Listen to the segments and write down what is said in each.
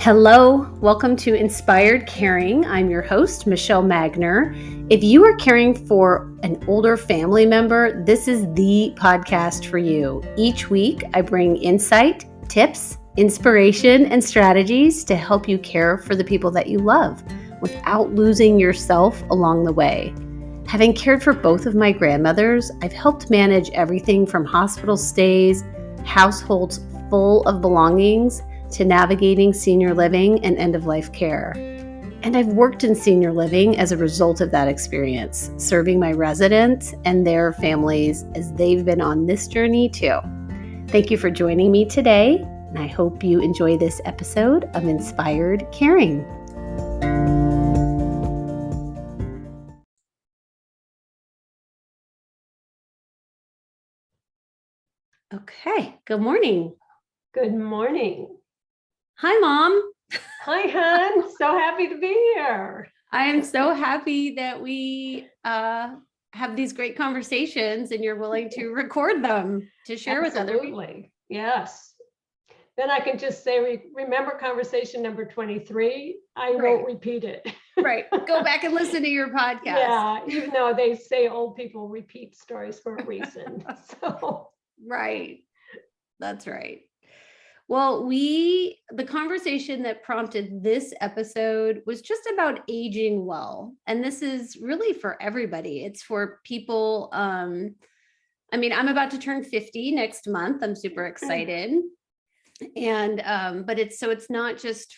Hello, welcome to Inspired Caring. I'm your host, Michele Magner. If you are caring for an older family member, this is the podcast for you. Each week, I bring insight, tips, inspiration, and strategies to help you care for the people that you love without losing yourself along the way. Having cared for both of my grandmothers, I've helped manage everything from hospital stays, households full of belongings, to navigating senior living and end-of-life care. And I've worked in senior living as a result of that experience, serving my residents and their families as they've been on this journey too. Thank you for joining me today, and I hope you enjoy this episode of Inspired Caring. Okay, good morning. Good morning. Hi, Mom. Hi, hon. So happy to be here. I am so happy that we have these great conversations and you're willing to record them to share with other people. Absolutely. Yes. Then I can just say, remember conversation number 23. I won't repeat it. Right. Go back and listen to your podcast. Yeah, even though they say old people repeat stories for a reason. So. Right. That's right. Well, the conversation that prompted this episode was just about aging well. And this is really for everybody. It's for people. I'm about to turn 50 next month. I'm super excited. And, but it's not just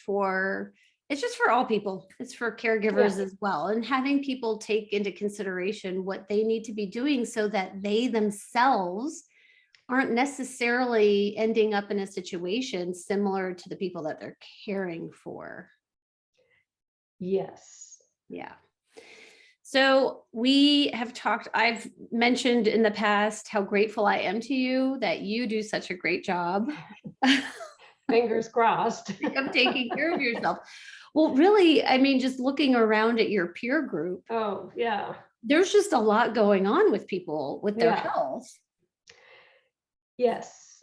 it's just for all people. It's for caregivers as well. And having people take into consideration what they need to be doing so that they themselves aren't necessarily ending up in a situation similar to the people that they're caring for. Yes. Yeah. So I've mentioned in the past how grateful I am to you that you do such a great job. Fingers crossed. Of taking care of yourself. Well, really, just looking around at your peer group. Oh, yeah. There's just a lot going on with people with their health. Yes.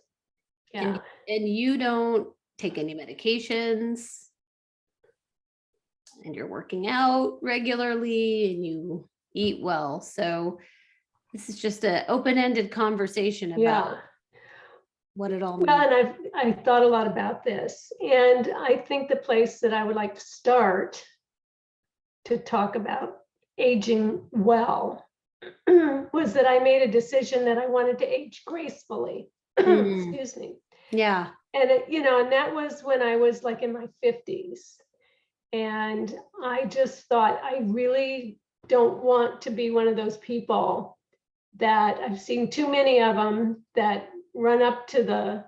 Yeah. And you don't take any medications and you're working out regularly and you eat well. So this is just an open-ended conversation about what it all means. Well, and I've thought a lot about this, and I think the place that I would like to start to talk about aging well was that I made a decision that I wanted to age gracefully. Excuse me. Yeah. And and that was when I was like in my 50s. And I just thought, I really don't want to be one of those people that I've seen too many of them that run up to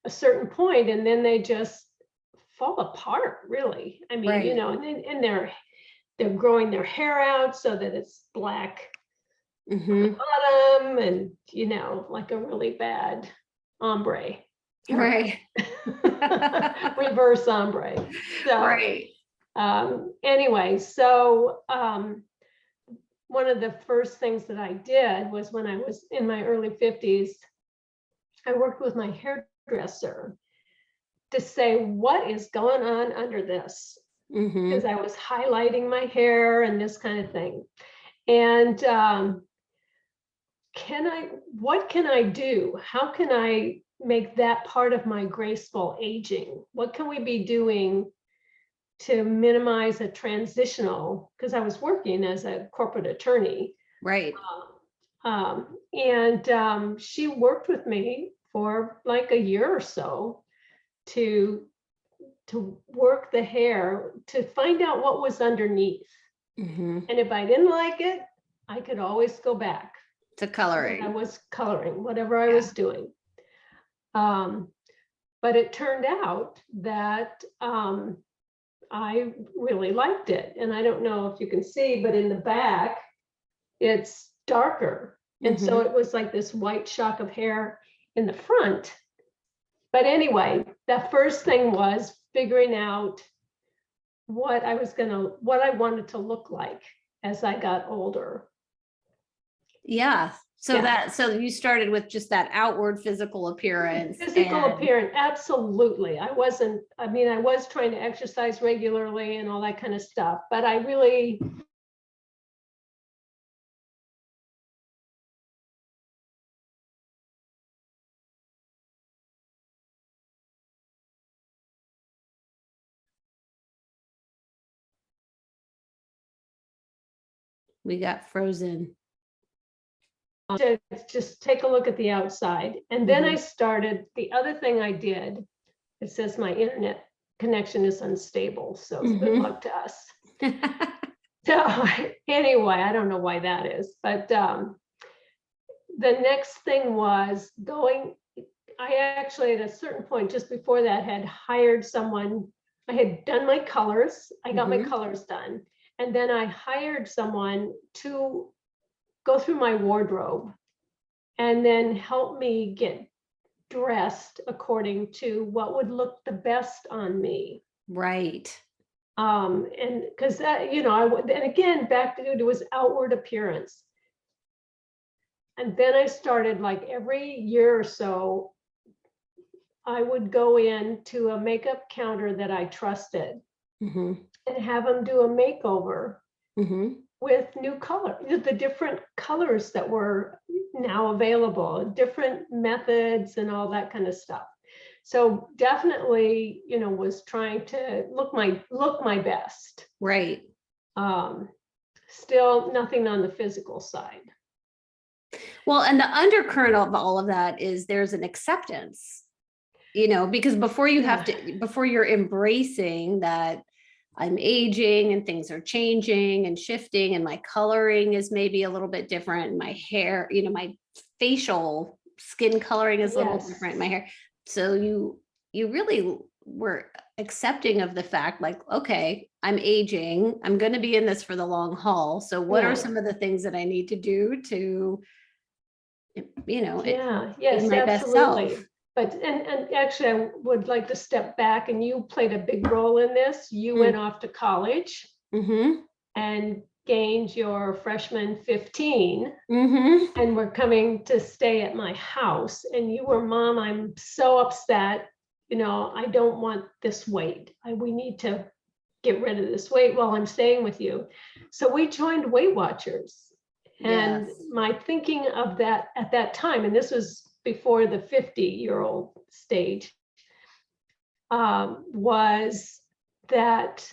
a certain point and then they just fall apart, really. And they're growing their hair out so that it's black on the bottom and, like a really bad ombre. Right. Reverse ombre. So, right. Anyway, so one of the first things that I did was when I was in my early 50s, I worked with my hairdresser to say, what is going on under this? Because I was highlighting my hair and this kind of thing. And what can I do? How can I make that part of my graceful aging? What can we be doing to minimize a transitional? Because I was working as a corporate attorney. Right. And she worked with me for like a year or so to work the hair, to find out what was underneath. And if I didn't like it, I could always go back to coloring. I was coloring whatever I was doing. But it turned out that I really liked it. And I don't know if you can see, but in the back, it's darker. And so it was like this white shock of hair in the front. But anyway, the first thing was figuring out what I wanted to look like as I got older. Yeah. So you started with just that outward physical appearance. Appearance, absolutely. I was trying to exercise regularly and all that kind of stuff, but I really we got frozen. To just take a look at the outside. And then I started, the other thing I did, it says my internet connection is unstable, so good luck to us. So anyway, I don't know why that is, but the next thing was I actually at a certain point just before that had hired someone. I had done my colors. I got my colors done. And then I hired someone to go through my wardrobe and then help me get dressed according to what would look the best on me. Right. And because that, and again, back to it was outward appearance. And then I started, like, every year or so, I would go into a makeup counter that I trusted and have them do a makeover with new color, the different colors that were now available, different methods and all that kind of stuff. So definitely, was trying to look my best. Right. Still nothing on the physical side. Well, and the undercurrent of all of that is there's an acceptance, because before you're embracing that I'm aging and things are changing and shifting and my coloring is maybe a little bit different. And my hair, my facial skin coloring is a little different in my hair. So you really were accepting of the fact, like, okay, I'm aging. I'm going to be in this for the long haul. So what are some of the things that I need to do to, be my best self? But and actually, I would like to step back, and you played a big role in this. You went off to college and gained your freshman 15 and were coming to stay at my house. And you were, Mom, I'm so upset. I don't want this weight. We need to get rid of this weight while I'm staying with you. So we joined Weight Watchers. And my thinking of that at that time, and this was before the 50-year-old stage, was that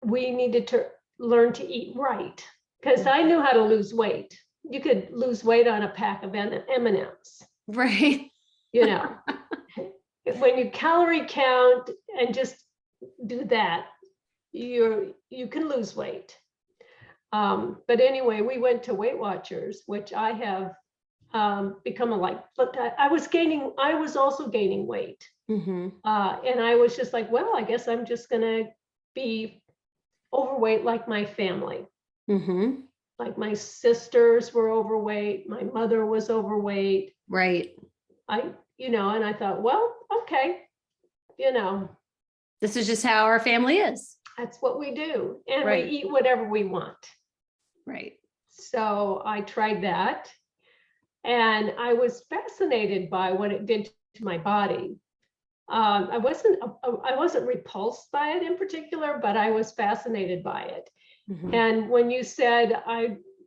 we needed to learn to eat right. Because I knew how to lose weight. You could lose weight on a pack of M&Ms. Right. When you calorie count and just do that, you can lose weight. But anyway, we went to Weight Watchers, which I have become I was also gaining weight. And I was just like, well, I guess I'm just gonna be overweight like my family. Like my sisters were overweight, my mother was overweight. Right. And I thought, well, okay, this is just how our family is. That's what we do. And we eat whatever we want. Right. So I tried that. And I was fascinated by what it did to my body. I wasn't repulsed by it in particular, but I was fascinated by it. And when you said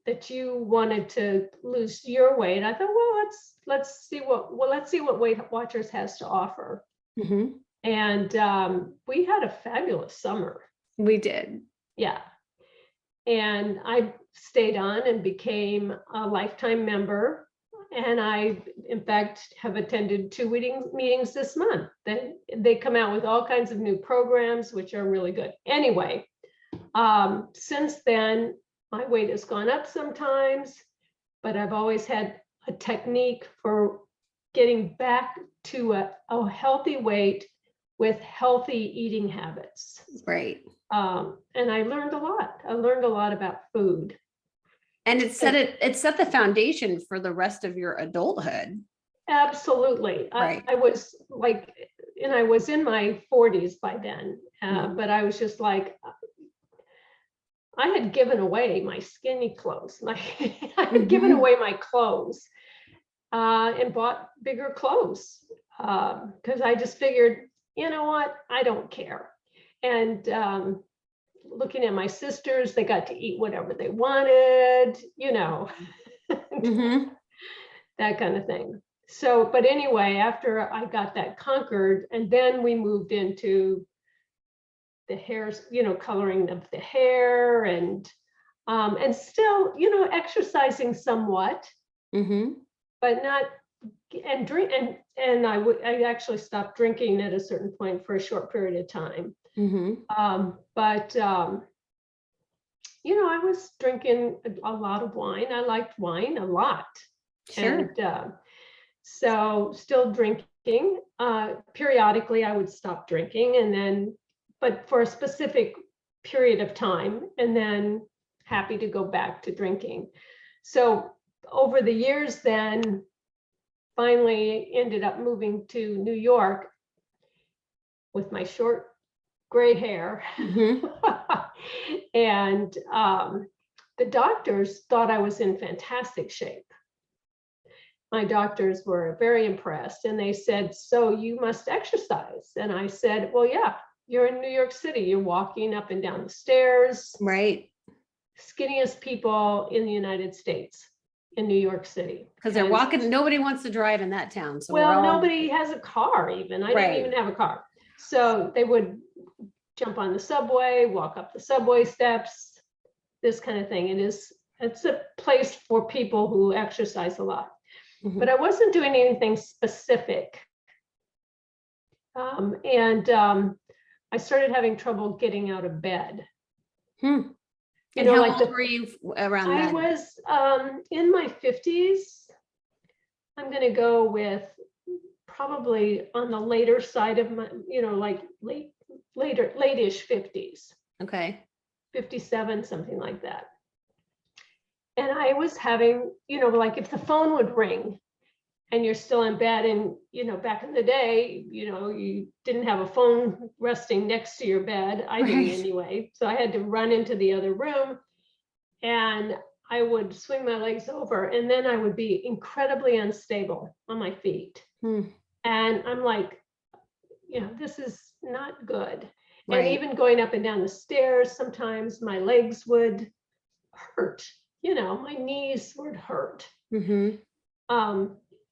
that you wanted to lose your weight, I thought, well, let's see what Weight Watchers has to offer. And we had a fabulous summer. We did. Yeah. And I stayed on and became a lifetime member. And I, in fact, have attended 2 meetings this month. They come out with all kinds of new programs, which are really good. Anyway, since then, my weight has gone up sometimes, but I've always had a technique for getting back to a healthy weight with healthy eating habits. Right. And I learned a lot. I learned a lot about food. And it set the foundation for the rest of your adulthood. Absolutely. Right. I was in my 40s by then, but I was just like, I had given away my skinny clothes. I had given away my clothes and bought bigger clothes because I just figured, you know what, I don't care. And looking at my sisters, they got to eat whatever they wanted, that kind of thing. So, but anyway, after I got that conquered, and then we moved into the hairs, coloring of the hair and still, exercising somewhat, but not, and drink, and I actually stopped drinking at a certain point for a short period of time. But I was drinking a lot of wine. I liked wine a lot. Sure. And so still drinking. Periodically, I would stop drinking, and then, but for a specific period of time, and then happy to go back to drinking. So over the years, then finally ended up moving to New York with my short gray hair. And the doctors thought I was in fantastic shape. My doctors were very impressed, and they said, so you must exercise. And I said, well, yeah, you're in New York City. You're walking up and down the stairs. Right. Skinniest people in the United States, in New York City. Because they're walking, nobody wants to drive in that town. So well, nobody has a car even. I didn't even have a car. So they would jump on the subway, walk up the subway steps, this kind of thing. It's a place for people who exercise a lot. But I wasn't doing anything specific. And I started having trouble getting out of bed. And how old were you around I that? was in my 50s. I'm going to go with probably on the later side of my, like late-ish 50s. Okay. 57, something like that. And I was having, like if the phone would ring and you're still in bed, and, back in the day, you didn't have a phone resting next to your bed. I didn't anyway. So I had to run into the other room, and I would swing my legs over, and then I would be incredibly unstable on my feet. And I'm like, this is not good. And even going up and down the stairs, sometimes my legs would hurt. My knees would hurt.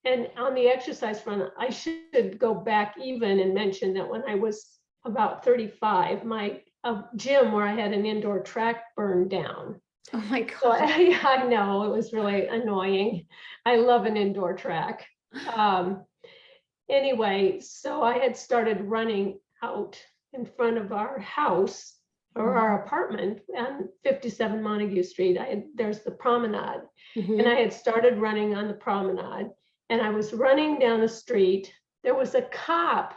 And on the exercise front, I should go back even and mention that when I was about 35, my gym where I had an indoor track burned down. Oh my God. So I know, it was really annoying. I love an indoor track. Anyway, so I had started running out in front of our house or our apartment on 57 Montague Street. There's the promenade. And I had started running on the promenade, and I was running down the street. There was a cop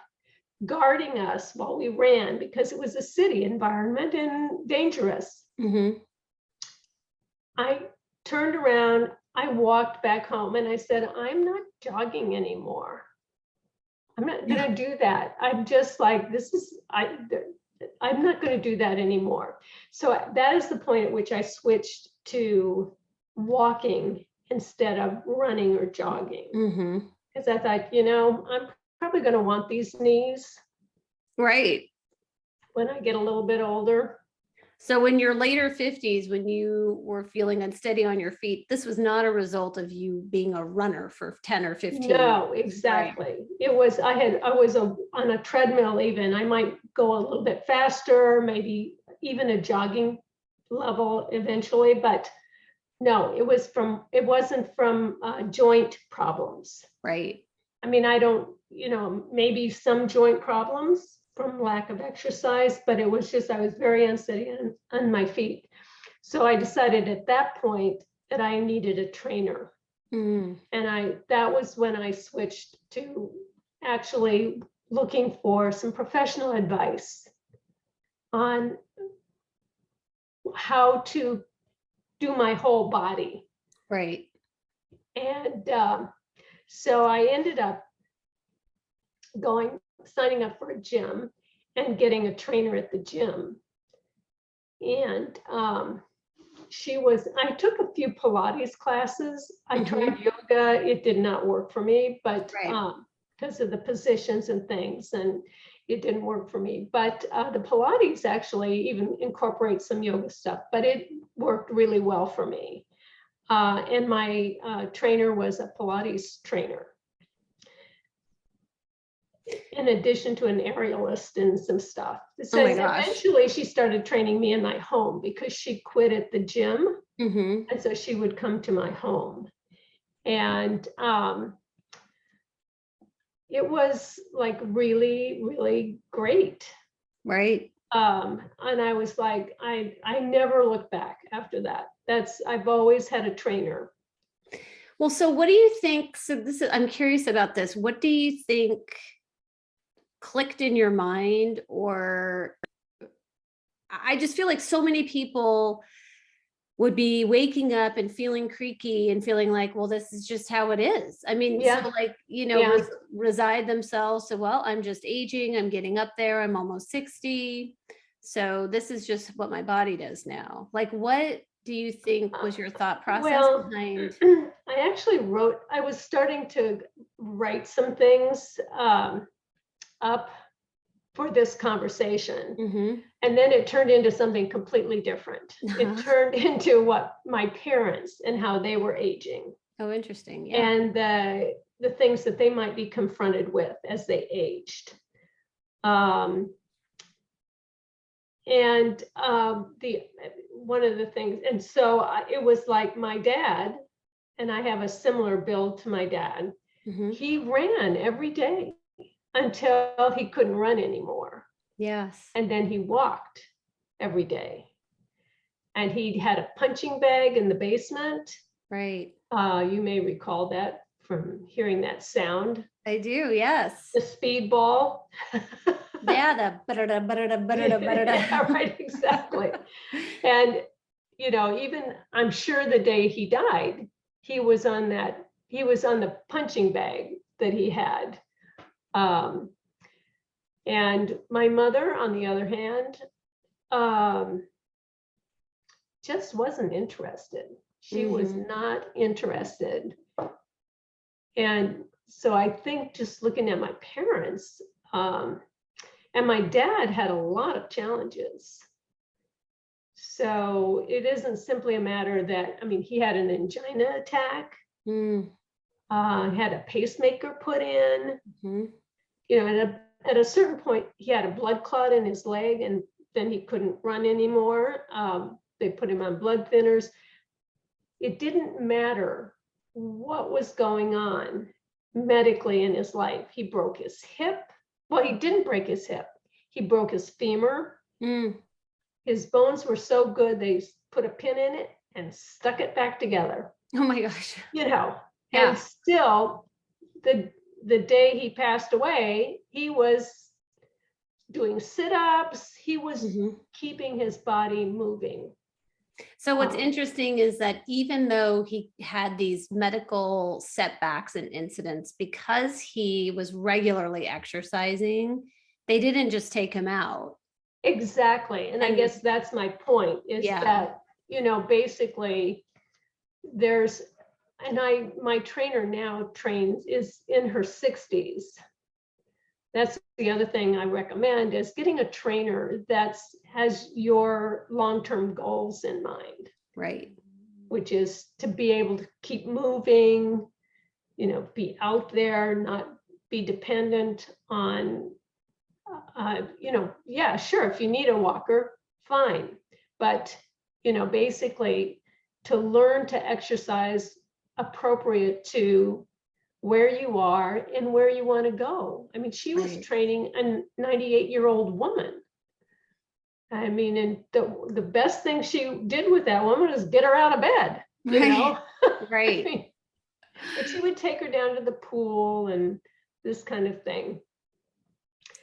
guarding us while we ran because it was a city environment and dangerous. I turned around, I walked back home, and I said, I'm not jogging anymore. I'm not going to do that. I'm just like, I'm not going to do that anymore. So that is the point at which I switched to walking instead of running or jogging. Because I thought, I'm probably going to want these knees. Right. When I get a little bit older. So in your later 50s, when you were feeling unsteady on your feet, this was not a result of you being a runner for 10 or 15 No, exactly. Right. It was, I was on a treadmill even. I might go a little bit faster, maybe even a jogging level eventually, but no, it wasn't from joint problems. Right. I mean, I don't, maybe some joint problems from lack of exercise, but it was just, I was very unsteady on my feet. So I decided at that point that I needed a trainer. And that was when I switched to actually looking for some professional advice on how to do my whole body. Right. And so I ended up signing up for a gym and getting a trainer at the gym. And I took a few Pilates classes. I tried yoga. It did not work for me, but Right. because of the positions and things, and it didn't work for me. But the Pilates actually even incorporates some yoga stuff, but it worked really well for me. And my trainer was a Pilates trainer, in addition to an aerialist and some stuff. It Oh my says gosh. eventually she started training me in my home because she quit at the gym. Mm-hmm. And so she would come to my home. And it was like really, really great. Right. And I was like, I never looked back after that. I've always had a trainer. Well, so what do you think? So I'm curious about this. What do you think clicked in your mind? Or I just feel like so many people would be waking up and feeling creaky and feeling like, well, this is just how it is. I mean, so Yeah, like, yeah. reside themselves. So, well, I'm just aging, I'm getting up there, I'm almost 60. So this is just what my body does now. Like, what do you think was your thought process Well, behind? I was starting to write some things up for this conversation. Mhm. And then it turned into something completely different. It turned into what my parents and how they were aging, Oh, interesting. Yeah. and the things that they might be confronted with as they aged. Um, and the one of the things, and so it was like my dad, and I have a similar build to my dad. Mhm. He ran every day until he couldn't run anymore. Yes. And then he walked every day. And he had a punching bag in the basement. Right. You may recall that from hearing that sound. I do. Yes. The speedball. Yeah. The Yeah, right, exactly. And, even I'm sure the day he died, he was on the punching bag that he had. Um, and my mother, on the other hand, um, just wasn't interested. She was Mhm. not interested. And so I think just looking at my parents, and my dad had a lot of challenges. So it isn't simply a matter that, I mean, he had an angina attack, Mm. had a pacemaker put in, Mhm. at a certain point, he had a blood clot in his leg, and then he couldn't run anymore. They put him on blood thinners. It didn't matter what was going on medically in his life. He broke his hip. Well, he didn't break his hip. He broke his femur. Mm. His bones were so good, they put a pin in it and stuck it back together, Oh my gosh. and Yeah. still the day he passed away, he was doing sit-ups. He was Mhm. keeping his body moving. So what's Um, interesting is that even though he had these medical setbacks and incidents, because he was regularly exercising, they didn't just take him out. Exactly. And I And guess that's my point, is yeah, that, basically there's, and my trainer now is in her 60s. That's the other thing I recommend, is getting a trainer that has your long-term goals in mind, right. which is to be able to keep moving, be out there, not be dependent on yeah, sure, if you need a walker, fine. But, basically to learn to exercise appropriate to where you are and where you want to go. I mean, she was Right. training a 98-year-old woman. I mean, and the best thing she did with that woman is get her out of bed, Right. I Right. mean, but she would take her down to the pool and this kind of thing.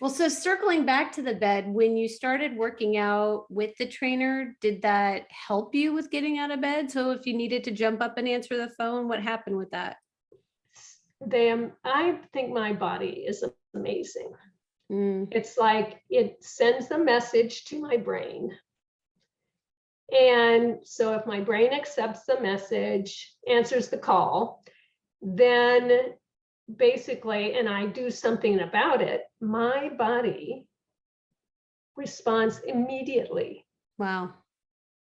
Well, so circling back to the bed, when you started working out with the trainer, did that help you with getting out of bed? So if you needed to jump up and answer the phone, what happened with that? I think my body is amazing. Mm. It's like it sends the message to my brain And so if my brain accepts the message, answers the call, then basically, and I do something about it, my body responds immediately. Wow.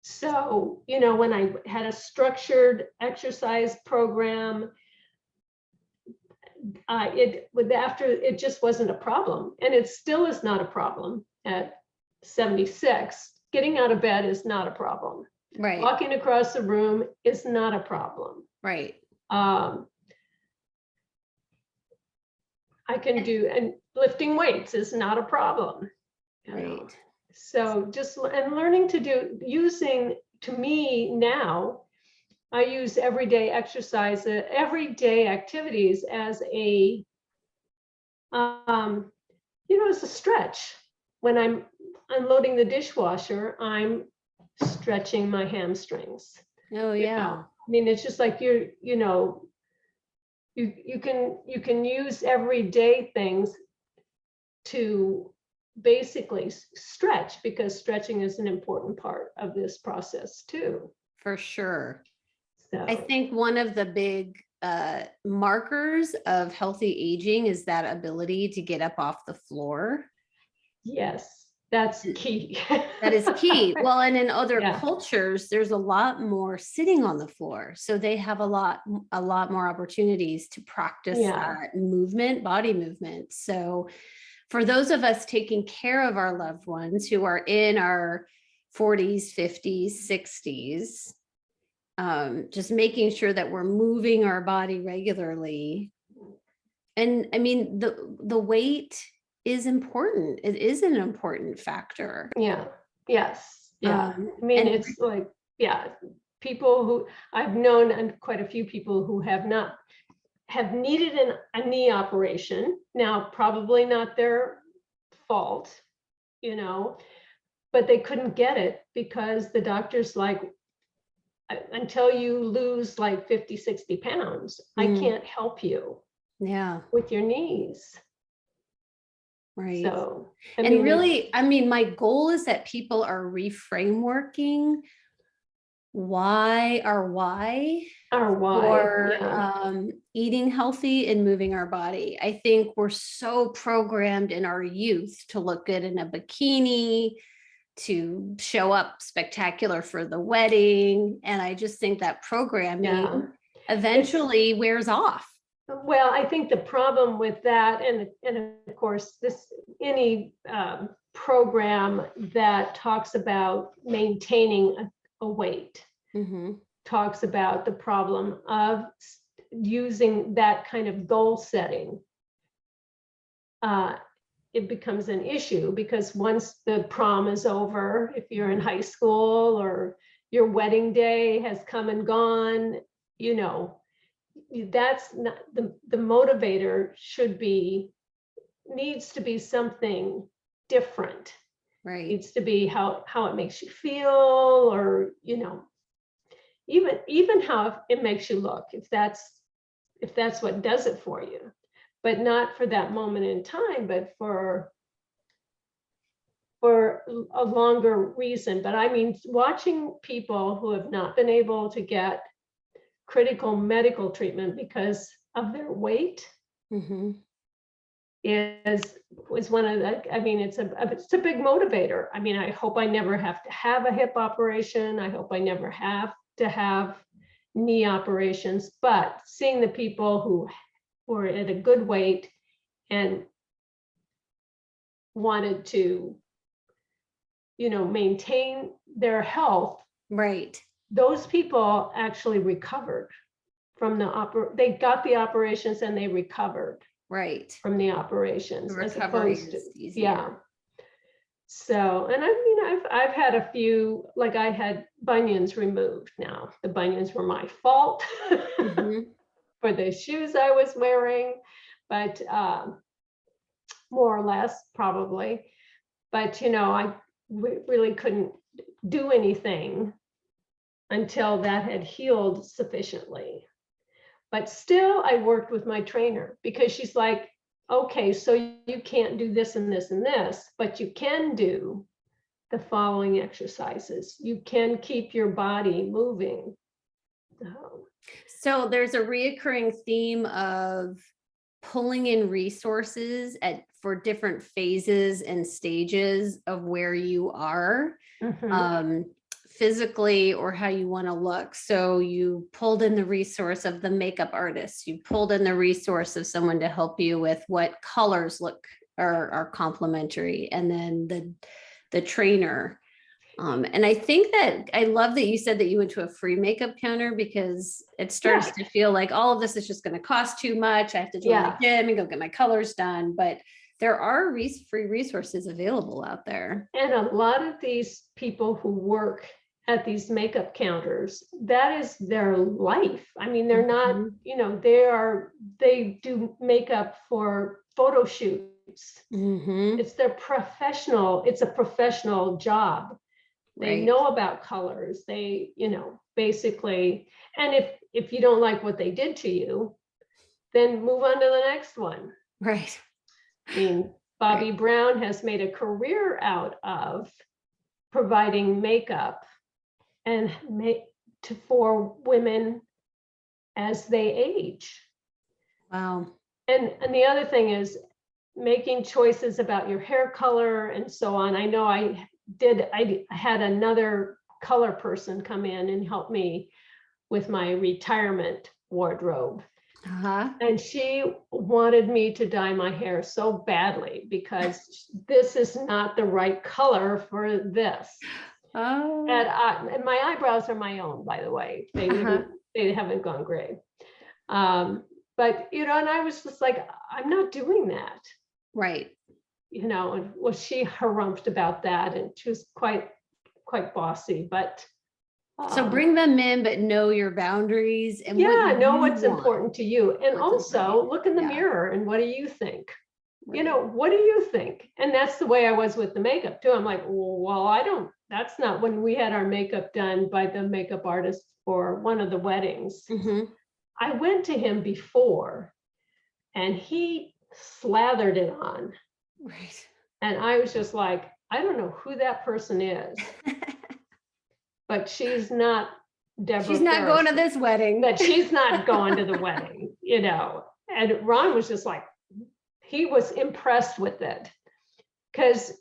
So, when I had a structured exercise program, it just wasn't a problem. And it still is not a problem at 76. Getting out of bed is not a problem. Right. Walking across the room is not a problem. Right. I can do, and lifting weights is not a problem. Right. So and learning to do, to me now, I use everyday exercise, everyday activities as as a stretch. When I'm unloading the dishwasher, I'm stretching my hamstrings. Oh, yeah. I mean, it's just like you can use everyday things to basically stretch, because stretching is an important part of this process too. For sure. So I think one of the big markers of healthy aging is that ability to get up off the floor. yes, that's key. That is key. Well, and in other Yeah. cultures, there's a lot more sitting on the floor. So they have a lot more opportunities to practice that movement, body movement. So for those of us taking care of our loved ones who are in our 40s, 50s, 60s, just making sure that we're moving our body regularly. And I mean, the weight is important. It is an important factor. Yeah. Yes. Yeah. I mean, it's like, people who I've known, and quite a few people who have needed a knee operation. Now, probably not their fault, but they couldn't get it because the doctor's like, until you lose like 50, 60 pounds, I can't help you with your knees. Right. So, I mean, my goal is that people are reframeworking why for eating healthy and moving our body. I think we're so programmed in our youth to look good in a bikini, to show up spectacular for the wedding. And I just think that programming eventually wears off. Well, I think the problem with that, and of course, any program that talks about maintaining a weight talks about the problem of using that kind of goal setting. It becomes an issue because once the prom is over, if you're in high school, or your wedding day has come and gone, that's not the motivator. Needs to be something different. Right. Needs to be how it makes you feel, or even how it makes you look, if that's what does it for you, but not for that moment in time, but for a longer reason. But I mean, watching people who have not been able to get critical medical treatment because of their weight was one of the, I mean, it's a big motivator. I mean, I hope I never have to have a hip operation. I hope I never have to have knee operations, but seeing the people who were at a good weight and wanted to, maintain their health. Right. Those people actually recovered from they got the operations and they recovered. Right. From the operations. The recovery is easier. So, and I mean, I've had a few, like I had bunions removed. Now, the bunions were my fault for the shoes I was wearing, but more or less probably. But, I really couldn't do anything until that had healed sufficiently. But still, I worked with my trainer because she's like, okay, so you can't do this and this and this, but you can do the following exercises. You can keep your body moving. So there's a reoccurring theme of pulling in resources for different phases and stages of where you are. Physically, or how you want to look. So you pulled in the resource of the makeup artist, you pulled in the resource of someone to help you with what colors are complementary, and then the trainer. And I think that I love that you said that you went to a free makeup counter, because it starts to feel like all of this is just going to cost too much. I have to join the gym and go get my colors done. But there are free resources available out there. And a lot of these people who work at these makeup counters, that is their life. I mean, they're not, they do makeup for photo shoots. It's a professional job. They know about colors. They, basically, and if you don't like what they did to you, then move on to the next one. Right. I mean, Bobbi Brown has made a career out of providing makeup and for women as they age. Wow. And the other thing is making choices about your hair color and so on. I know I had another color person come in and help me with my retirement wardrobe. And she wanted me to dye my hair so badly because this is not the right color for this. And my eyebrows are my own, by the way. They haven't gone gray. But, and I was just like, I'm not doing that. Right. And she harumphed about that, and she was quite bossy, but. So bring them in, but know your boundaries and know what's important to you. And also look in the mirror and what do you think? Right. What do you think? And that's the way I was with the makeup too. I'm like, well, that's not when we had our makeup done by the makeup artist for one of the weddings. I went to him before and he slathered it on. Right. And I was just like, I don't know who that person is. But she's not Deborah Ferris. She's not going to this wedding. But she's not going to the wedding, And Ron was just like, he was impressed with it. Because,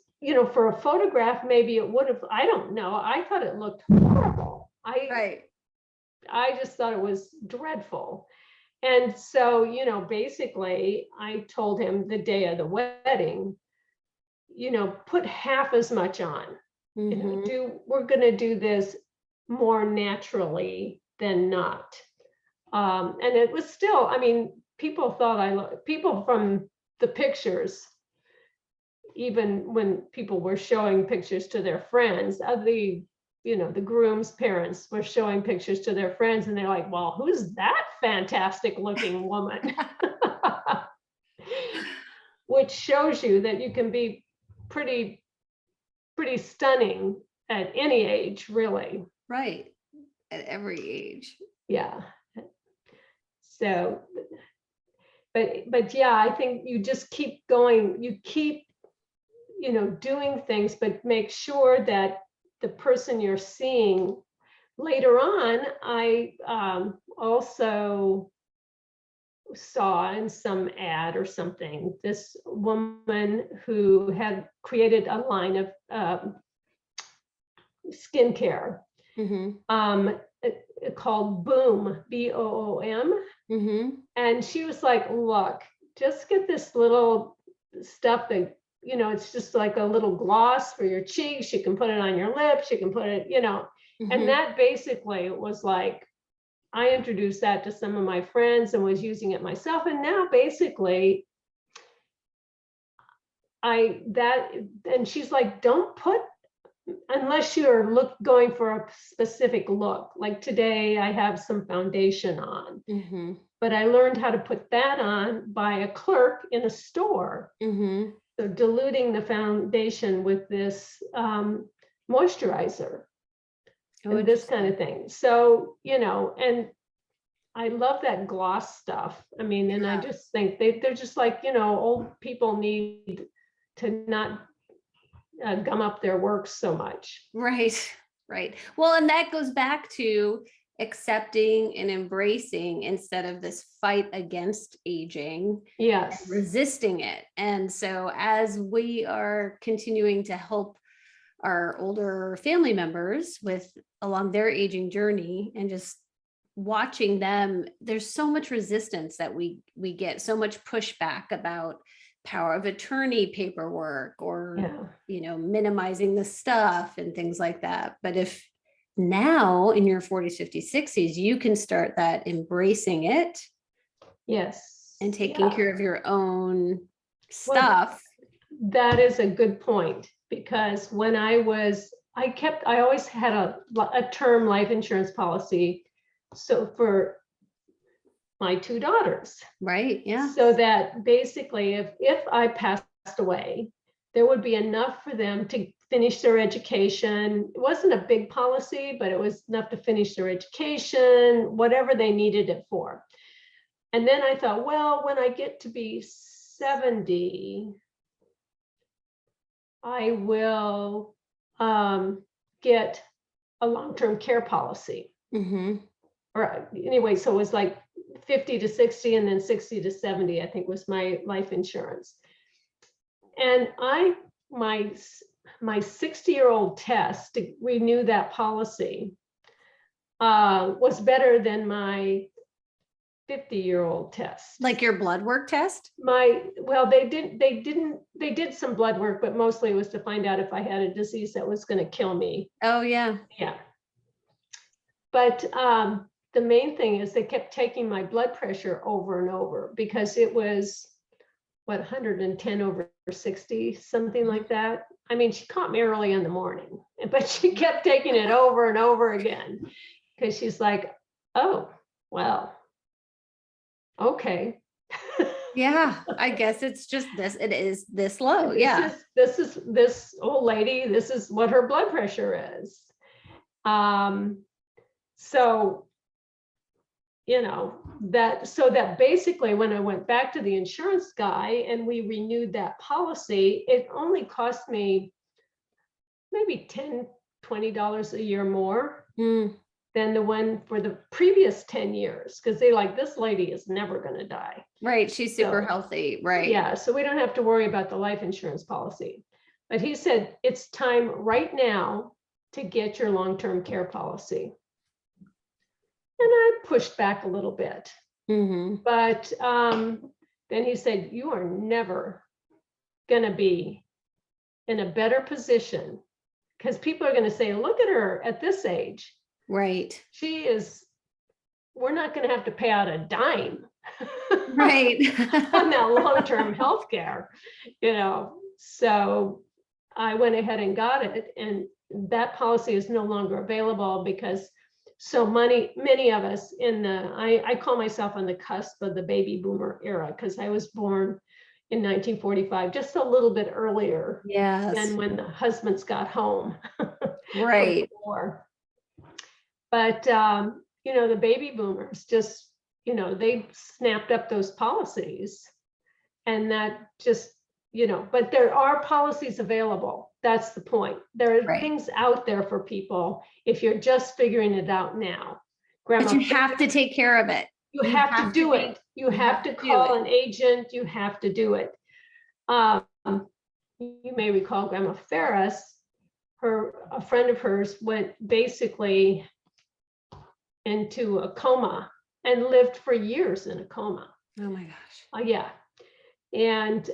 for a photograph, maybe it would have, I don't know. I thought it looked horrible. I just thought it was dreadful. And so, basically, I told him the day of the wedding, put half as much on. We're going to do this more naturally than not. And it was still, people from the pictures, even when people were showing pictures to their friends, the groom's parents were showing pictures to their friends, and they're like, well, who's that fantastic looking woman? Which shows you that you can be pretty stunning at any age, really. Right. At every age. Yeah. So, but yeah, I think you just keep going. You keep, doing things, but make sure that the person you're seeing later on, I also saw in some ad or something, this woman who had created a line of skincare called Boom, BOOM. And she was like, look, just get this little stuff that, it's just like a little gloss for your cheeks. You can put it on your lips. You can put it, and that basically was like, I introduced that to some of my friends and was using it myself. And now basically and she's like, don't put, unless you're going for a specific look. Like today I have some foundation on, but I learned how to put that on by a clerk in a store. So diluting the foundation with this moisturizer. And this kind of thing. So, and I love that gloss stuff. And I just think they're just like, old people need to not gum up their work so much. Right. Right. Well, and that goes back to accepting and embracing instead of this fight against aging, Yes. resisting it. And so as we are continuing to help our older family members with along their aging journey and just watching them, there's so much resistance that we get, so much pushback about power of attorney paperwork or minimizing the stuff and things like that. But if now in your 40s, 50s, 60s, you can start that embracing it. Yes. And taking care of your own stuff. Well, that is a good point, because when I always had a term life insurance policy. So for my two daughters. Right. Yeah. So that basically if I passed away, there would be enough for them to finish their education. It wasn't a big policy, but it was enough to finish their education, whatever they needed it for. And then I thought, well, when I get to be 70, I will get a long-term care policy. Mm-hmm. Or anyway, so it was like 50 to 60 and then 60 to 70, I think was my life insurance. And my 60-year-old test to renew that policy was better than my 50-year-old test. Like your blood work test? They did some blood work, but mostly it was to find out if I had a disease that was going to kill me. Oh yeah. Yeah. But the main thing is they kept taking my blood pressure over and over because it was 110 over 60, something like that. I mean, she caught me early in the morning, but she kept taking it over and over again because she's like, oh, well, okay. Yeah, I guess it's just this. It is this low. Yeah. This old lady, this is what her blood pressure is. So, that basically when I went back to the insurance guy and we renewed that policy, it only cost me maybe $10, $20 a year more than the one for the previous 10 years. Cause they like, this lady is never going to die. Right. She's super healthy. Right. Yeah. So we don't have to worry about the life insurance policy. But he said, it's time right now to get your long-term care policy. And I pushed back a little bit. Mm-hmm. But then he said, you are never going to be in a better position, because people are going to say, look at her at this age. Right. We're not going to have to pay out a dime. Right. On that long-term health care, So I went ahead and got it. And that policy is no longer available because many of us I call myself on the cusp of the baby boomer era, because I was born in 1945, just a little bit earlier than when the husbands got home. Right. But, the baby boomers just, they snapped up those policies, and that just, but there are policies available. That's the point. There are things out there for people if you're just figuring it out now. But you have to take care of it. You have to do it. You have to call an agent. You have to do it. You may recall Grandma Ferris, a friend of hers went basically into a coma and lived for years in a coma. Oh my gosh. Yeah. And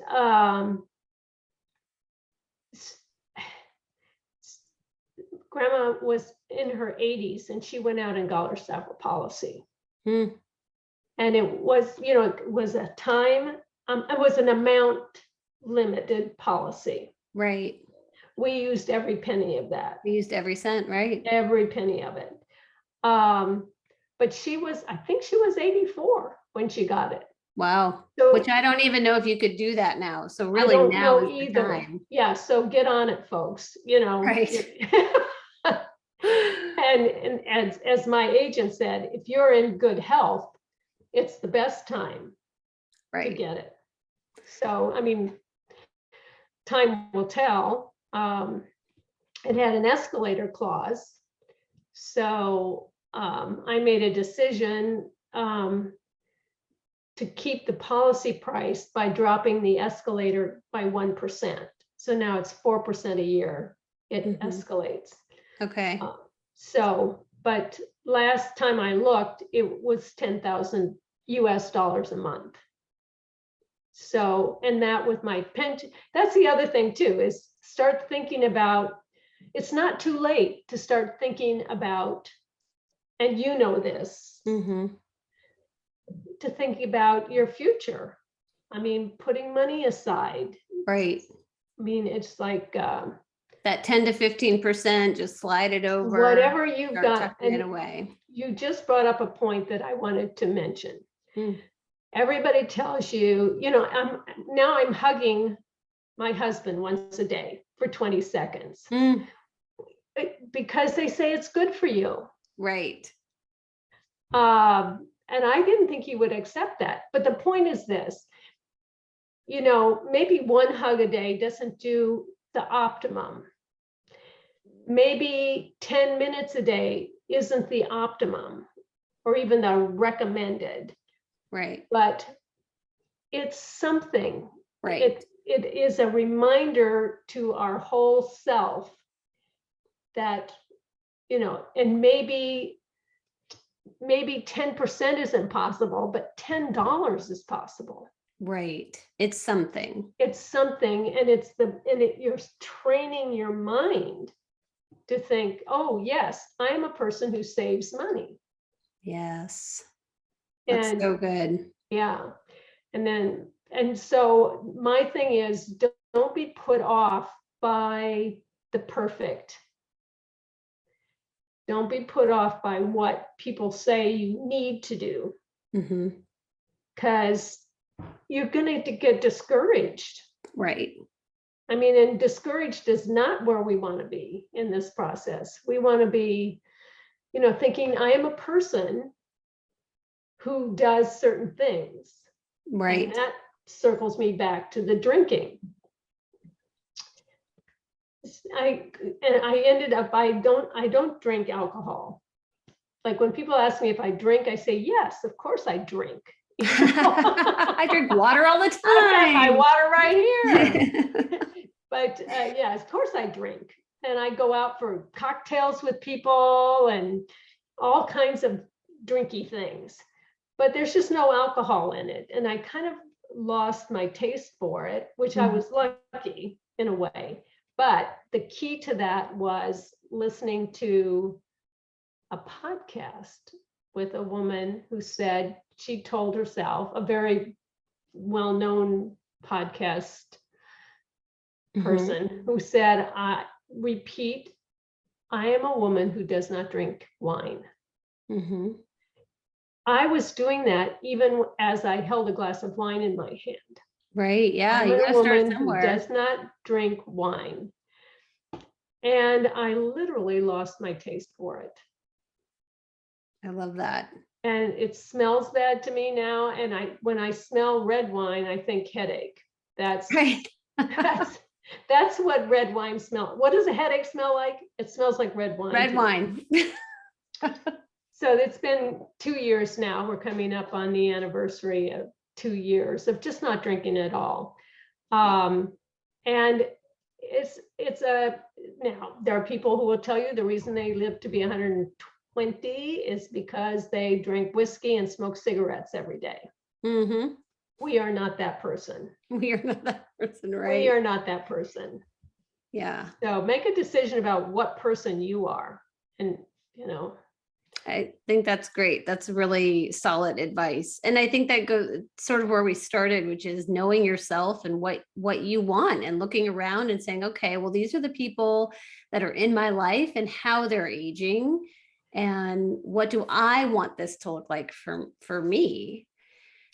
Grandma was in her 80s and she went out and got herself a policy. And it was, it was a time, it was an amount limited policy. Right. We used every penny of that. We used every cent, right? Every penny of it. But I think she was 84 when she got it. Wow. So, which I don't even know if you could do that now. So really now is the time. Yeah. So get on it, folks, Right. And as my agent said, if you're in good health, it's the best time to get it. So, I mean, time will tell, it had an escalator clause. So I made a decision to keep the policy price by dropping the escalator by 1%. So now it's 4% a year. It escalates. Okay. But last time I looked, it was $10,000 US a month. So, and that with my pension, that's the other thing too, is start thinking about, it's not too late to start thinking about, and you know this, to think about your future. I mean, putting money aside. Right. I mean, it's like that 10 to 15%, just slide it over. Whatever you've got. Tucking it away. You just brought up a point that I wanted to mention. Everybody tells you, I'm hugging my husband once a day for 20 seconds because they say it's good for you. Right. And I didn't think he would accept that. But the point is this, maybe one hug a day doesn't do the optimum. Maybe 10 minutes a day isn't the optimum or even the recommended. Right. But it's something. Right. It is a reminder to our whole self that, and maybe 10% isn't possible, but $10 is possible. Right. It's something. It's something, and you're training your mind to think, oh yes, I am a person who saves money. Yes. That's so good. Yeah. And so my thing is, don't be put off by the perfect. Don't be put off by what people say you need to do. Because you're going to get discouraged. Right. I mean, and discouraged is not where we want to be in this process. We want to be, thinking I am a person who does certain things. Right. And that circles me back to the drinking. I ended up, I don't drink alcohol. Like when people ask me if I drink, I say, yes, of course I drink. I drink water all the time. I got my water right here. But yeah, of course I drink. And I go out for cocktails with people and all kinds of drinky things. But there's just no alcohol in it. And I kind of lost my taste for it, which I was lucky in a way. But the key to that was listening to a podcast with a woman who said she told herself, a very well-known podcast person who said, repeat, I am a woman who does not drink wine. I was doing that even as I held a glass of wine in my hand. Right. Yeah. I'm a woman who does not drink wine. And I literally lost my taste for it. I love that. And it smells bad to me now. And when I smell red wine, I think headache. That's right. that's what red wine smells. What does a headache smell like? It smells like red wine. Red wine. So it's been 2 years now. We're coming up on the anniversary of 2 years of just not drinking at all. And now there are people who will tell you the reason they live to be 120 is because they drink whiskey and smoke cigarettes every day. We are not that person. We are not that person, right? We are not that person. Yeah. So make a decision about what person you are. And, I think that's great. That's really solid advice. And I think that goes sort of where we started, which is knowing yourself and what you want and looking around and saying, okay, well, these are the people that are in my life and how they're aging. And what do I want this to look like for me?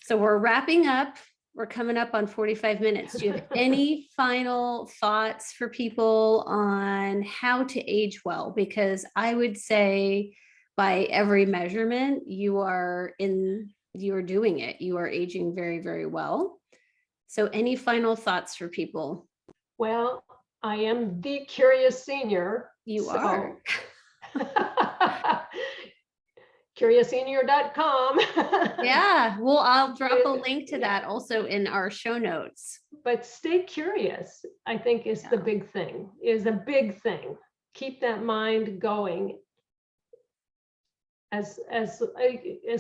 So we're wrapping up. We're coming up on 45 minutes. Do you have any final thoughts for people on how to age well? Because I would say by every measurement, you are doing it. You are aging very, very well. So any final thoughts for people? Well, I am the curious senior. You are. CuriousSenior.com. Yeah. Well, I'll drop a link to that also in our show notes. But stay curious, I think, is the big thing, is a big thing. Keep that mind going as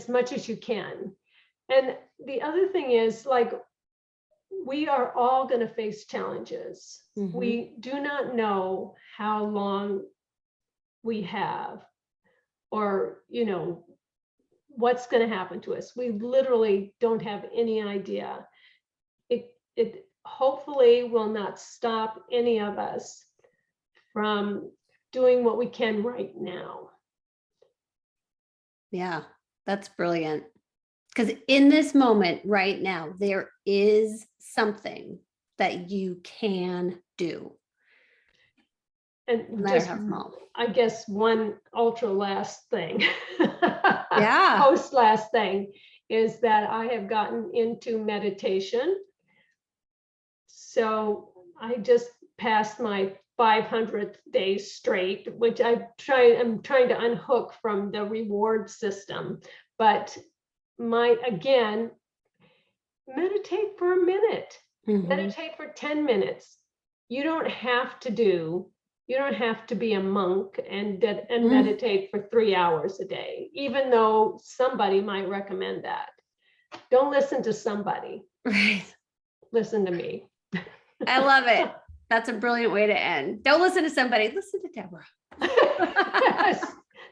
much as you can. And the other thing is, like, we are all going to face challenges. Mm-hmm. We do not know how long we have, or, you know, what's going to happen to us. We literally don't have any idea. It hopefully will not stop any of us from doing what we can right now. Yeah, that's brilliant. Because in this moment right now, there is something that you can do. And No matter just, how small. I guess, one ultra last thing, Yeah. post last thing, is that I have gotten into meditation. So I just passed my 500th day straight, which I'm trying to unhook from the reward system. But again, meditate for a minute, Mm-hmm. meditate for 10 minutes. You don't have to be a monk and meditate for 3 hours a day, even though somebody might recommend that. Don't listen to somebody. Right. Listen to me. I love it. That's a brilliant way to end. Don't listen to somebody. Listen to Deborah. Yes,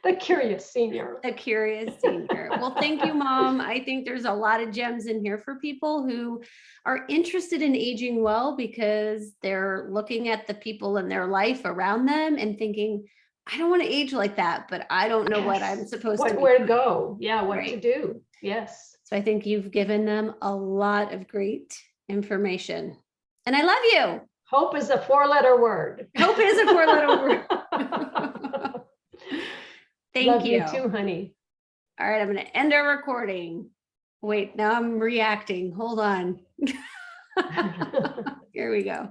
the curious senior. The curious senior. Well, thank you, Mom. I think there's a lot of gems in here for people who are interested in aging well, because they're looking at the people in their life around them and thinking, I don't want to age like that, but I don't know what I'm supposed to be. Where to go. Yeah, what Right. to do. Yes. So I think you've given them a lot of great information. And I love you. Hope is a 4-letter word. Hope is a 4-letter word. Thank Love you. you too, honey. All right, I'm going to end our recording. Wait, now I'm reacting. Hold on. Here we go.